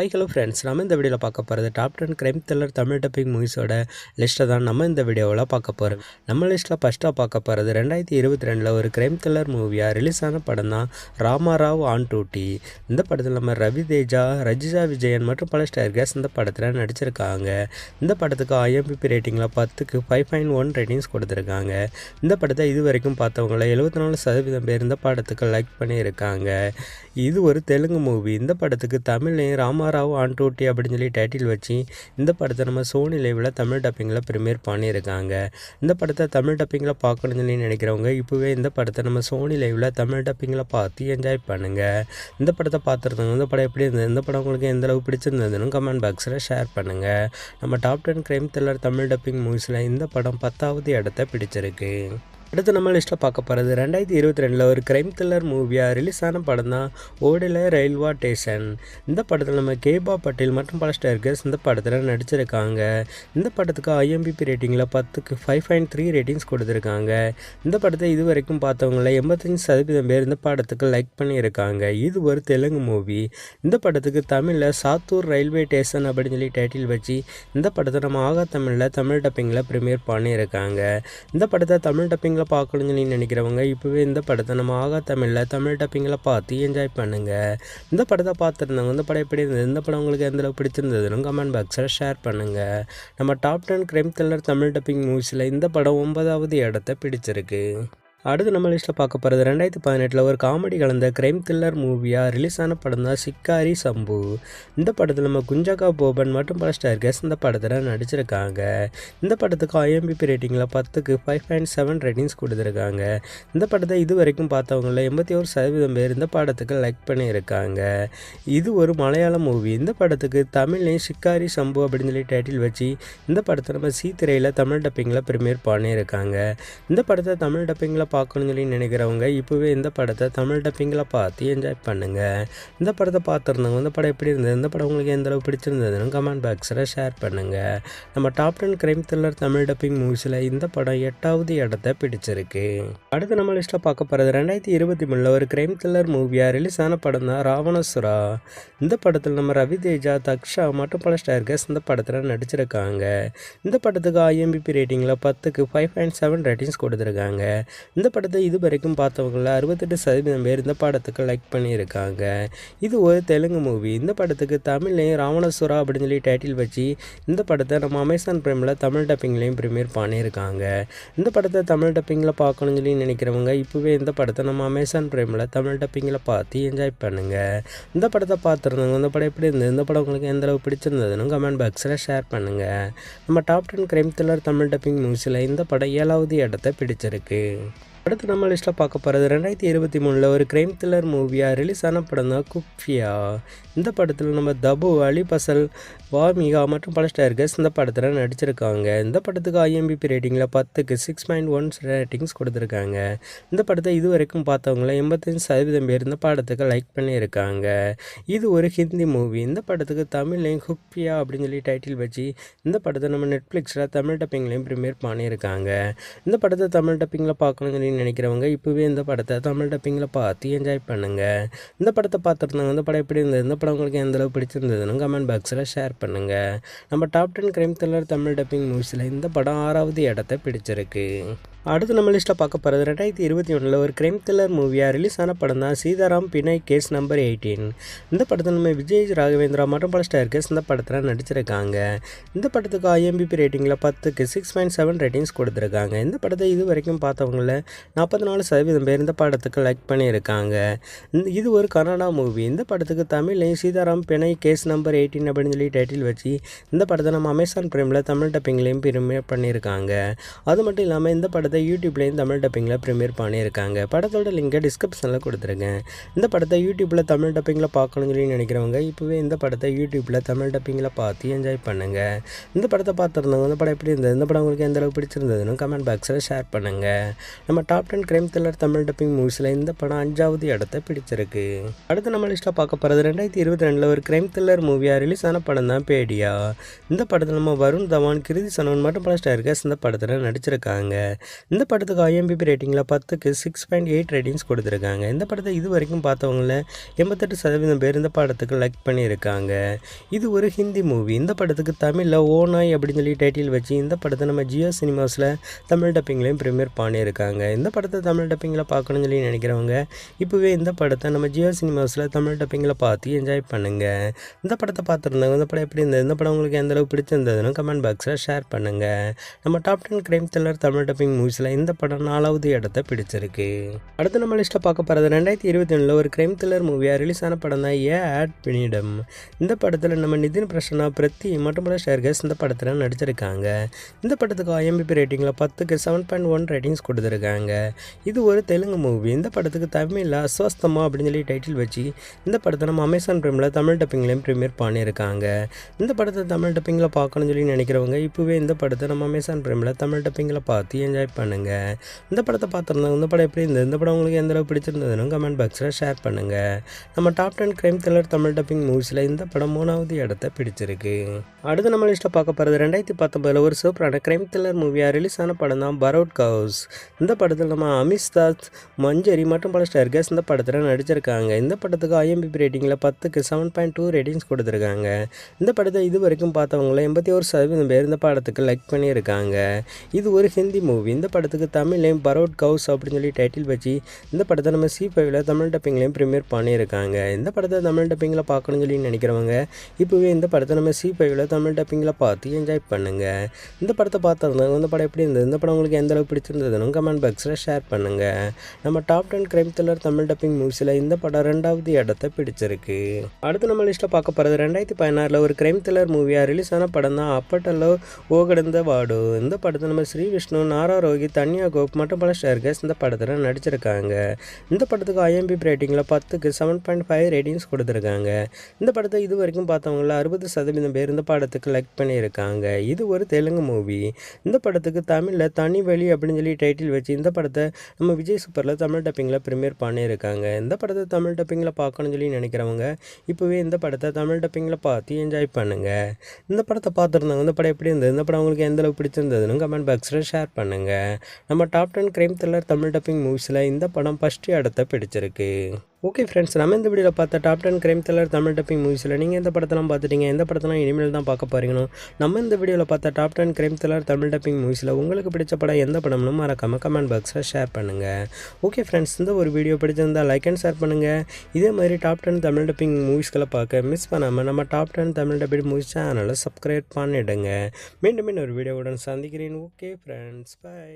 Hi hello friends, நம்ம இந்த வீடியோவில் பார்க்க போகிறது top 10 crime thriller Tamil dubbing மூவிஸோட லிஸ்ட்டை தான் நம்ம இந்த வீடியோவில் பார்க்க போகிறோம். நம்ம லிஸ்ட்டில் ஃபஸ்ட்டாக பார்க்க போகிறது 2022 ஒரு கிரைம் த்ரில்லர் மூவியாக ரிலீஸ் ஆன படம் தான் ராமாராவ் ஆன் டியூட்டி. இந்த படத்தில் நம்ம ரவி தேஜா, ரஜிஷா விஜயன் மற்றும் பல ஸ்டார்ஸ் இந்த படத்தில் நடிச்சிருக்காங்க. இந்த படத்துக்கு IMDb ரேட்டிங்கில் 10க்கு 5.1 ரேட்டிங்ஸ் கொடுத்துருக்காங்க. இந்த படத்தை இது வரைக்கும் பார்த்தவங்கள 74% பேர் இந்த படத்துக்கு லைக் பண்ணியிருக்காங்க. இது ஒரு தெலுங்கு மூவி. இந்த படத்துக்கு தமிழ்லையும் ராமாராவ் ஆன் டியூட்டி அப்படின்னு சொல்லி டைட்டில் வச்சு இந்த படத்தை நம்ம சோனி லைவில் தமிழ் டப்பிங்கில் ப்ரீமியர் பண்ணியிருக்காங்க. இந்த படத்தை தமிழ் டப்பிங்கில் பார்க்கணும்னு சொல்லி நினைக்கிறவங்க இப்போவே இந்த படத்தை நம்ம சோனி லைவில் தமிழ் டப்பிங்கில் பார்த்து என்ஜாய் பண்ணுங்கள். இந்த படத்தை பார்த்துருந்தாங்க. இந்த படம் எப்படி இருந்தது, இந்த படம் உங்களுக்கு எந்த அளவு பிடிச்சிருந்ததுன்னு கமெண்ட் பாக்ஸில் ஷேர் பண்ணுங்கள். நம்ம top 10 crime thriller Tamil dubbing மூவிஸில் இந்த படம் 10வது இடத்தை பிடிச்சிருக்கு. அடுத்து நம்ம லிஸ்ட்டில் பார்க்க போகிறது 2022 ஒரு கிரைம் த்ரில்லர் மூவியாக ரிலீஸ் ஆன படம் தான் ஓடலை ரயில்வே ஸ்டேஷன். இந்த படத்தில் நம்ம கேபா பட்டேல் மற்றும் பல ஸ்டார்ஸ் இந்த படத்தில் நடிச்சிருக்காங்க. இந்த படத்துக்கு IMDb ரேட்டிங்கில் 10க்கு 5.3 ரேட்டிங்ஸ் கொடுத்துருக்காங்க. இந்த படத்தை இது வரைக்கும் பார்த்தவங்கள 85% பேர் இந்த படத்துக்கு லைக் பண்ணியிருக்காங்க. இது ஒரு தெலுங்கு மூவி. இந்த படத்துக்கு தமிழில் சாத்தூர் ரயில்வே ஸ்டேஷன் அப்படின்னு சொல்லி டைட்டில் வச்சு இந்த படத்தை நம்ம ஆகா தமிழில் தமிழ் டப்பிங்கில் ப்ரீமியர் பண்ணியிருக்காங்க. இந்த படத்தை தமிழ் டப்பிங்கில் பார்க்கணும்னு சொல்லி நினைக்கிறவங்க இப்போவே இந்த படத்தை நம்ம ஆகா தமிழில் தமிழ் டப்பிங்கில் பார்த்து என்ஜாய் பண்ணுங்கள். இந்த படத்தை பார்த்துருந்தாங்க. இந்த படம் எப்படி இருந்தது, இந்த படம் உங்களுக்கு எந்த அளவுக்கு பிடிச்சிருந்ததுன்னு கமெண்ட் பாக்ஸில் ஷேர் பண்ணுங்கள். நம்ம top 10 crime thriller Tamil dubbing மூவிஸில் இந்த படம் 9வது இடத்தை பிடிச்சிருக்கு. அடுத்து நம்ம லிஸ்ட்டில் பார்க்க போகிறது 2018 ஒரு காமெடி கலந்த கிரைம் த்ரில்லர் மூவியாக ரிலீஸ் ஆன படம் தான் சிக்காரி சம்பு. இந்த படத்தில் நம்ம குஞ்சகா போபன் மற்றும் பல ஸ்டார்ஸ் இந்த படத்தில் நடிச்சிருக்காங்க. இந்த படத்துக்கு IMDb ரேட்டிங்கில் 10க்கு 5.7 ரேட்டிங்ஸ் கொடுத்துருக்காங்க. இந்த படத்தை இது வரைக்கும் பார்த்தவங்கள 81% பேர் இந்த படத்துக்கு லைக் பண்ணியிருக்காங்க. இது ஒரு மலையாள மூவி. இந்த படத்துக்கு தமிழ்லையும் சிக்காரி சம்பு அப்படின்னு சொல்லி டைட்டில் வச்சு இந்த படத்தை நம்ம திரையில் தமிழ் டப்பிங்கில் ப்ரீமியர் பண்ணியிருக்காங்க. இந்த படத்தை தமிழ் டப்பிங்கில் பார்க்கணும்னு சொல்லி நினைக்கிறவங்க இப்போவே இந்த படத்தை தமிழ் டப்பிங்கில் பார்த்து என்ஜாய் பண்ணுங்கள். இந்த படத்தை பார்த்துருந்தாங்க. இந்த படம் எப்படி இருந்தது, இந்த படம் உங்களுக்கு எந்த அளவு பிடிச்சிருந்ததுன்னு கமெண்ட் பாக்ஸில் ஷேர் பண்ணுங்கள். நம்ம top 10 crime thriller Tamil dubbing மூவிஸில் இந்த படம் 8வது இடத்தை பிடிச்சிருக்கு. அடுத்து நம்ம லிஸ்ட்டில் பார்க்க போகிறது 2023 ஒரு கிரைம் த்ரில்லர் மூவியாக ரிலீஸ் ஆன படம் தான் ராவணசுரா. இந்த படத்தில் நம்ம ரவி தேஜா, தக்ஷா மற்றும் பல ஸ்டார்ஸ் இந்த படத்தில் நடிச்சிருக்காங்க. இந்த படத்துக்கு IMDb ரேட்டிங்கில் 10க்கு 5.7 ரேட்டிங்ஸ் கொடுத்துருக்காங்க. இந்த படத்தை இது வரைக்கும் பார்த்தவங்கள 68% பேர் இந்த படத்துக்கு லைக் பண்ணியிருக்காங்க. இது ஒரு தெலுங்கு மூவி. இந்த படத்துக்கு தமிழ்லையும் ராவணசுரா அப்படின்னு சொல்லி டைட்டில் வச்சு இந்த படத்தை நம்ம அமேசான் பிரைமில் தமிழ் டப்பிங்லையும் ப்ரீமியர் பண்ணியிருக்காங்க. இந்த படத்தை தமிழ் டப்பிங்கில் பார்க்கணும்னு சொல்லி நினைக்கிறவங்க இப்போவே இந்த படத்தை நம்ம அமேசான் பிரைமில் தமிழ் டப்பிங்கில் பார்த்து என்ஜாய் பண்ணுங்கள். இந்த படத்தை பார்த்துருந்தாங்க. இந்த படம் எப்படி இருந்தது, இந்த படம் உங்களுக்கு எந்த அளவு பிடிச்சிருந்ததுன்னு கமெண்ட் பாக்ஸில் ஷேர் பண்ணுங்கள். நம்ம top 10 crime thriller Tamil dubbing மூவிஸில் இந்த படம் 7வது இடத்தை பிடிச்சிருக்கு. அடுத்து நம்ம லிஸ்ட்டில் பார்க்க போகிறது 2023 ஒரு கிரைம் த்ரில்லர் மூவியாக ரிலீஸ் ஆன படம் தான் குப்ஃபியா. இந்த படத்தில் நம்ம தபு, அலி பசல், வாமிகா மற்றும் பல ஸ்டார்ஸ் இந்த படத்தில் நடிச்சிருக்காங்க. இந்த படத்துக்கு IMDb ரேட்டிங்கில் 10க்கு 6.1 ரேட்டிங்ஸ் கொடுத்துருக்காங்க. இந்த படத்தை இது வரைக்கும் பார்த்தவங்கள 85% பேர் இந்த படத்துக்கு லைக் பண்ணியிருக்காங்க. இது ஒரு ஹிந்தி மூவி. இந்த படத்துக்கு தமிழ்லையும் குப்ஃபியா அப்படின்னு சொல்லி டைட்டில் வச்சு இந்த படத்தை நம்ம நெட்ஃப்ளிக்ஸில் தமிழ் டப்பிங்லையும் ப்ரீமியர் பண்ணியிருக்காங்க. இந்த படத்தை தமிழ் டப்பிங்கில் பார்க்கணும்னு சொல்லி நினைக்கிறவங்க இப்போவே இந்த படத்தை தமிழ் டப்பிங்கில் பார்த்து என்ஜாய் பண்ணுங்கள். இந்த படத்தை பார்த்துருந்தாங்க. இந்த படம் எப்படி இருந்தது, இந்த படம் உங்களுக்கு எந்த அளவு பிடிச்சிருந்ததுன்னு கமெண்ட் பாக்ஸில் ஷேர் பண்ணுங்கள். நம்ம top 10 crime thriller Tamil dubbing மூவிஸில் இந்த படம் 6வது இடத்தை பிடிச்சிருக்கு. அடுத்து நம்ம லிஸ்ட்டில் பார்க்க போகிறது 2021 ஒரு கிரைம் த்ரில்லர் மூவியாக ரிலீஸ் ஆன படம் தான் சீதாராம் பிணை கேஸ் நம்பர் 18. இந்த படத்தில் நம்ம விஜய் ராகவேந்திரா மற்றும் பல ஸ்டார்ஸ் இந்த படத்தில் நடிச்சிருக்காங்க. இந்த படத்துக்கு IMDb ரேட்டிங்கில் 10க்கு 6.7 ரேட்டிங்ஸ் கொடுத்துருக்காங்க. இந்த படத்தை இது வரைக்கும் பார்த்தவங்கள 44% பேர் இந்த படத்துக்கு லைக் பண்ணியிருக்காங்க. இது ஒரு கன்னடா மூவி. இந்த படத்துக்கு தமிழ்லையும் சீதாராம் பிணை கேஸ் நம்பர் 18 அப்படின்னு சொல்லி டைட்டில் வச்சு இந்த படத்தை நம்ம அமேசான் பிரைமில் தமிழ் டப்பிங்லையும் ப்ரீமியர் பண்ணியிருக்காங்க. அது மட்டும் இல்லாமல் இந்த படத்தை யூடியூப்லையும் தமிழ் டப்பிங்கில் ப்ரீமியர் பண்ணியிருக்காங்க. படத்தோட லிங்கை டிஸ்கிரிப்ஷனில் கொடுத்துருக்கேன். இந்த படத்தை யூடியூப்பில் தமிழ் டப்பிங்கில் பார்க்கணும்னு சொல்லி நினைக்கிறவங்க இப்போவே இந்த படத்தை யூடியூப்பில் தமிழ் டப்பிங்கில் பார்த்து என்ஜாய் பண்ணுங்கள். இந்த படத்தை பார்த்துருந்தாங்க. இந்த படம் எப்படி இருந்தது, இந்த படம் உங்களுக்கு எந்த அளவுக்கு பிடிச்சிருந்ததுன்னு கமெண்ட் பாக்ஸில் ஷேர் பண்ணுங்கள். நம்ம top 10 crime thriller Tamil dubbing மூவிஸில் இந்த படம் 5வது இடத்தை பிடிச்சிருக்கு. அடுத்து நம்ம லிஸ்ட்டில் பார்க்க போகிறது 2022 ஒரு கிரைம் த்ரில்லர் மூவியாக ரிலீஸ் ஆன படம் தான் பேடியா. இந்த படத்தில் நம்ம வருண் தவான், கிருதி சனோன் மற்றும் பல ஸ்டார்ஸ் இந்த படத்தில் நடிச்சிருக்காங்க. இந்த படத்துக்கு IMDb ரேட்டிங்கில் 10க்கு 6.8 ரேட்டிங்ஸ் கொடுத்துருக்காங்க. இந்த படத்தை இது வரைக்கும் பார்த்தவங்கள 88% பேர் இந்த படத்துக்கு லைக் பண்ணியிருக்காங்க. இது ஒரு ஹிந்தி மூவி. இந்த படத்துக்கு தமிழில் ஓ நாய் அப்படின்னு சொல்லி டைட்டில் வச்சு இந்த படத்தை நம்ம ஜியோ சினிமாஸில் தமிழ் டப்பிங்லேயும் ப்ரீமியர் பண்ணியிருக்காங்க. இந்த படத்தை தமிழ் டப்பிங்கில் பார்க்கணும்னு சொல்லி நினைக்கிறவங்க இப்போவே இந்த படத்தை நம்ம ஜியோ சினிமாஸில் தமிழ் டப்பிங்கில் பார்த்து என்ஜாய் பண்ணுங்கள். இந்த படத்தை பார்த்துருந்தாங்க. இந்த படம் எப்படி இருந்தது, இந்த படம் உங்களுக்கு எந்தளவு பிடிச்சிருந்ததுன்னு கமெண்ட் பாக்ஸில் ஷேர் பண்ணுங்கள். நம்ம top 10 crime thriller Tamil dubbing மூவிஸில் இந்த படம் 4வது இடத்தை பிடிச்சிருக்கு. அடுத்து நம்ம லிஸ்ட்டை பார்க்க போகிறது 2022 ஒரு கிரைம் த்ரில்லர் மூவியாக ரிலீஸ் ஆன படம் தான் ஏ ஆட் பினிடம். இந்த படத்தில் நம்ம நிதின் பிரசன்னா, பிரத்தி மற்றும் பல ஷேர்கஸ் இந்த படத்தில் நடிச்சிருக்காங்க. இந்த படத்துக்கு IMDb ரேட்டிங்கில் 10க்கு 7.1 ரேட்டிங்ஸ் கொடுத்துருக்காங்க. இது ஒரு தெலுங்கு மூவி. இந்த படத்துக்கு தமிழில் அஸ்வஸ்தமா அப்படின்னு சொல்லி டைட்டில் வச்சு இந்த படத்தை நம்ம அமேசான் பிரைமில் தமிழ் டப்பிங்லேயும் ப்ரீமியர் பண்ணியிருக்காங்க. இந்த படத்தை தமிழ் டப்பிங்கில் பார்க்கணும்னு சொல்லி நினைக்கிறவங்க இப்போவே இந்த படத்தை நம்ம அமேசான் பிரைமில் தமிழ் டப்பிங்கில் பார்த்து என்ஜாய் பண்ணுங்கள். இந்த படத்தை பார்த்துருந்தாங்க. இந்த படம் எப்படி இருந்தது, இந்த படம் உங்களுக்கு எந்தளவு பிடிச்சிருந்ததுன்னு கமெண்ட் பாக்ஸில் ஷேர் பண்ணுங்கள். நம்ம top 10 crime thriller Tamil dubbing மூவிஸில் இந்த படம் 3வது இடத்தை பிடிச்சிருக்கு. அடுத்து நம்ம லிஸ்ட்டை பார்க்க போகிறது 2019 ஒரு சூப்பரான கிரைம் த்ரில்லர் மூவியாக ரிலீஸ் ஆன படம் தான் பரோட் ஹவுஸ். இந்த படத்தில் நம்ம அமிதாப், மஞ்சரி மற்றும் பல ஸ்டார்கஸ் இந்த படத்தில் நடிச்சிருக்காங்க. இந்த படத்துக்கு IMDb ரேட்டிங்கில் 10க்கு 7.2 ரேட்டிங்ஸ் கொடுத்துருக்காங்க. இந்த படத்தை இது வரைக்கும் பார்த்தவங்கள 81% பேர் இந்த படத்துக்கு லைக் பண்ணியிருக்காங்க. இது ஒரு ஹிந்தி மூவி. இந்த படத்துக்கு தமிழ்லேயும் பரோட் ஹவுஸ் அப்படின்னு சொல்லி டைட்டில் வச்சு இந்த படத்தை நம்ம C5ல் தமிழ் டப்பிங்லேயும் ப்ரீமியர் பண்ணியிருக்காங்க. இந்த படத்தை தமிழ் டப்பிங்கில் பார்க்கணும்னு சொல்லி நினைக்கிறவங்க இப்போவே இந்த படத்தை நம்ம C5ல் தமிழ் டப்பிங்கில் பார்த்து என்ஜாய் பண்ணுங்கள். இந்த படத்தை பார்த்துருந்தாங்க. இந்த படம் எப்படி இருந்தது, இந்த படம் உங்களுக்கு எந்தளவு பிடிச்சிருந்ததுன்னு கமெண்ட் பாக்ஸில் ஷேர் பண்ணுங்கள். நம்ம top 10 crime thriller Tamil dubbing மூவிஸில் இந்த படம் 2வது இடத்தை பிடிச்சிருக்கு. அடுத்து நம்ம லிஸ்ட்டில் பார்க்க போகிறது 2016 ஒரு கிரைம் த்ரில்லர் மூவியாக ரிலீஸ் ஆன படம் தான் அப்பட்டலோ ஓகடந்த வாடு. இந்த படத்தை நம்ம ஸ்ரீ விஷ்ணு, நாரா ரோஹித், தன்யா கோப் மற்றும் பல ஸ்டார்கஸ் இந்த படத்தில் நடிச்சிருக்காங்க. இந்த படத்துக்கு IMDb ரேட்டிங்கில் 10க்கு 7.5 ரேட்டிங்ஸ் கொடுத்துருக்காங்க. இந்த படத்தை இது வரைக்கும் பார்த்தவங்கள 60% பேர் இந்த படத்துக்கு லைக் பண்ணியிருக்காங்க. இது ஒரு தெலுங்கு மூவி. இந்த படத்துக்கு தமிழில் தனி வழி அப்படின்னு சொல்லி டைட்டில் வச்சு இந்த படத்தை நம்ம விஜய் சூப்பரில் தமிழ் டப்பிங்கில் ப்ரீமியர் பண்ணியிருக்காங்க. இந்த படத்தை தமிழ் டப்பிங்கில் பார்க்கணும்னு சொல்லி நினைக்கிறவங்க இப்போவே இந்த படத்தை தமிழ் டப்பிங்கில் பார்த்து என்ஜாய் பண்ணுங்கள். இந்த படத்தை பார்த்துருந்தாங்க. இந்த படம் எப்படி இருந்தது, இந்த படம் உங்களுக்கு எந்தளவு பிடிச்சிருந்ததுன்னு கமெண்ட் பாக்ஸில் ஷேர் பண்ணுங்கள். நம்ம top 10 crime thriller Tamil dubbing மூவிஸில் இந்த படம் 1st இடத்தை பிடிச்சிருக்கு. ஓகே ஃப்ரெண்ட்ஸ், நம்ம இந்த வீடியோவில் பார்த்த top 10 crime thriller Tamil dubbing மூவிஸில் நீங்கள் எந்த படத்தெல்லாம் பார்த்துட்டீங்க, எந்த படத்தெல்லாம் இனிமேல் தான் பார்க்க போறீங்களோ, நம்ம இந்த வீடியோவில் பார்த்த top 10 crime thriller Tamil dubbing மூவிஸில் உங்களுக்கு பிடிச்ச படம் எந்த படம்னு மறக்காமல் கமெண்ட் பாக்ஸில் ஷேர் பண்ணுங்கள். ஓகே ஃப்ரெண்ட்ஸ், இந்த ஒரு வீடியோ பிடிச்சிருந்தால் லைக் அண்ட் ஷேர் பண்ணுங்கள். இதே மாதிரி டாப் 10 தமிழ் டப்பிங் மூவிஸ்களை பார்க்க மிஸ் பண்ணாமல் நம்ம டாப் 10 தமிழ் டப்பிங் மூவிஸ் சேனலை சப்ஸ்கிரைப் பண்ணிவிடுங்க. மீண்டும் ஒரு வீடியோவுடன் சந்திக்கிறேன். Okay friends, by.